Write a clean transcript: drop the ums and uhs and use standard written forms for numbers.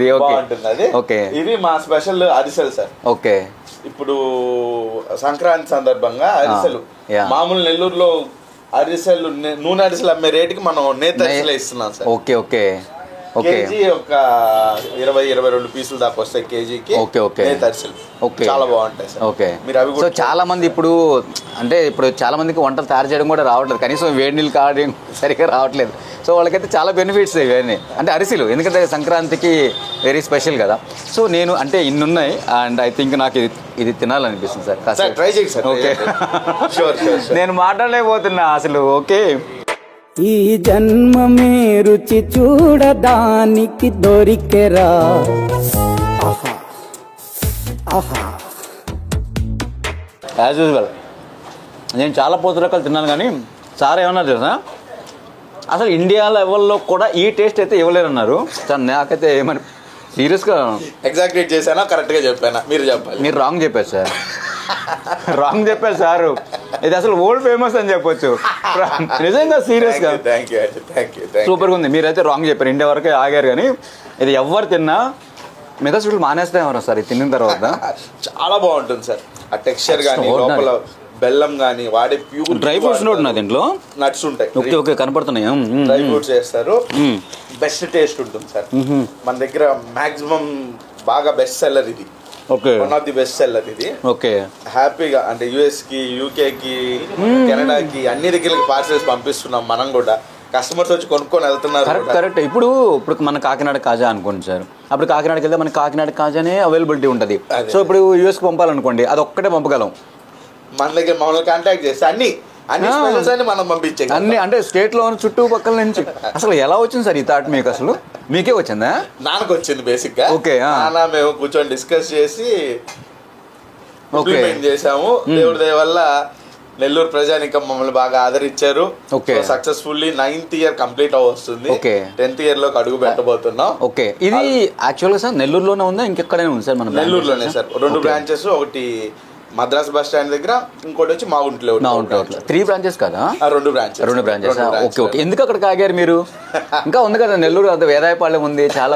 బాగుంటుంది అది. ఓకే, ఇవి మా స్పెషల్ అరిసెలు సార్. ఓకే, ఇప్పుడు సంక్రాంతి సందర్భంగా అరిసెలు మామూలు నెల్లూరులో అరిసెలు నూనె అరిసెలు అమ్మే రేటుకి మనం నేత అరిసెలు ఇస్తున్నాం సార్. ఓకే ఓకే, కేజీ ఒక 20-22 పీసులు దాకా వస్తాయి కేజీకి. ఓకే ఓకే, నేత అరిసెలు ఓకే, చాలా బాగుంటాయి సార్. ఓకే, మీరు అవి సో చాలా మంది ఇప్పుడు అంటే ఇప్పుడు చాలా మందికి వంటలు తయారు చేయడం కూడా రావట్లేదు, కనీసం వేడి నీళ్ళు కావడం సరిగ్గా రావట్లేదు. సో వాళ్ళకైతే చాలా బెనిఫిట్స్ ఇవన్నీ అంటే అరిసెలు, ఎందుకంటే సంక్రాంతికి వెరీ స్పెషల్ కదా. సో నేను అంటే ఇన్ని ఉన్నాయి అండ్ ఐ థింక్ నాకు ఇది తినాలనిపిస్తుంది సార్. కాస్త ట్రై చేయండి సార్. ఓకే, నేను మాట్లాడలేకపోతున్నా అసలు. ఓకే, ఈ జన్మమే రుచి చూడడానికి దొరికెరా. యాజ్ యూజువల్ నేను చాలా పోతు రకాలు తిన్నాను, కానీ సార్ ఏమన్నా తెలుసా, అసలు ఇండియా లెవెల్లో కూడా ఈ టేస్ట్ అయితే ఇవ్వలేరన్నారు. నాకైతే ఏమని సీరియస్గా ఎగ్జాక్ట్ చేశానా, కరెక్ట్గా చెప్పానా మీరు చెప్పాలి. మీరు రాంగ్ చెప్పారు సార్, రాంగ్ చెప్పారు సారు. ఇది అసలు వరల్డ్ ఫేమస్ అని చెప్పొచ్చు నిజంగా, సీరియస్గా. సూపర్గా ఉంది. మీరైతే రాంగ్ చెప్పారు, ఇండియా వరకే ఆగారు, కానీ ఇది ఎవరు తిన్నా మిగతా స్వీట్లు మానేస్తామన్నా సార్ ఇది తిన్న తర్వాత. చాలా బాగుంటుంది సార్, ఆ టెక్స్చర్ కానీ లోపల బెల్లం కానీ వాడే ప్యూర్ డ్రై ఫ్రూట్స్ నా దీంట్లో నట్స్ ఉంటాయి. ఓకే ఓకే, కనపడుతున్నాయి. డ్రై ఫ్రూట్స్ వేస్తారు, బెస్ట్ టేస్ట్ ఉంటుంది సార్. మన దగ్గర మాక్సిమం బాగా బెస్ట్ సెల్లర్ ఇది. Okay, one of the best seller ఇది. ఓకే, హ్యాపీగా అంటే యుఎస్ కి, యూకే కి, కెనడాకి అన్ని దగ్గరికి పార్సల్స్ పంపిస్తున్నాం. మనం కూడా కస్టమర్స్ వచ్చి కొనుక్కొని వెళ్తున్నారు. Correct correct. ఇప్పుడు మన కాకినాడ కాజా అనుకోండి సార్, అప్పుడు కాకినాడకి వెళ్తే మనకి కాకినాడ కాజానే అవైలబిలిటీ ఉంటుంది. సో ఇప్పుడు యూఎస్కి పంపాలనుకోండి, అది ఒక్కటే పంపగలం. మన దగ్గర మమ్మల్ని కాంటాక్ట్ చేస్తే అన్ని స్పెషల్స్ అన్ని మనం పంపించే అన్ని అంటే స్టేట్లో చుట్టుపక్కల నుంచి. అసలు ఎలా వచ్చింది సార్ ఈ థాట్ మీకు? అసలు మీకే వచ్చిందా? నాన్నకు వచ్చింది బేసిక్ గా. ఓకే, నాన్న మేము కూర్చొని డిస్కస్ చేసి ఇంప్లిమెంట్ చేసాము. దేవుడి దయ వల్ల నెల్లూరు ప్రజానికం మమ్మల్ని బాగా ఆదరించారు. సక్సెస్ఫుల్లీ 9th ఇయర్ కంప్లీట్ వస్తుంది. 10th ఇయర్ లోకి అడుగు పెట్టబోతున్నాం. ఓకే, ఇది యాక్చువల్ గా సార్ నెల్లూరులోనే ఉందా ఇంకెక్కడైనా ఉంది సార్? మన నెల్లూరులోనే సార్, 2 బ్రాంచెస్, ఒకటి మద్రాస్ బస్ స్టాండ్ దగ్గర, ఇంకోటి వచ్చి మా ఒంట్లో. 3 బ్రాంచెస్ కదా? 2 బ్రాంచెస్. ఓకే ఓకే, ఎందుకు అక్కడికి ఆగారు మీరు? ఇంకా ఉంది కదా నెల్లూరు, వేదాయపాళెం ఉంది చాలా.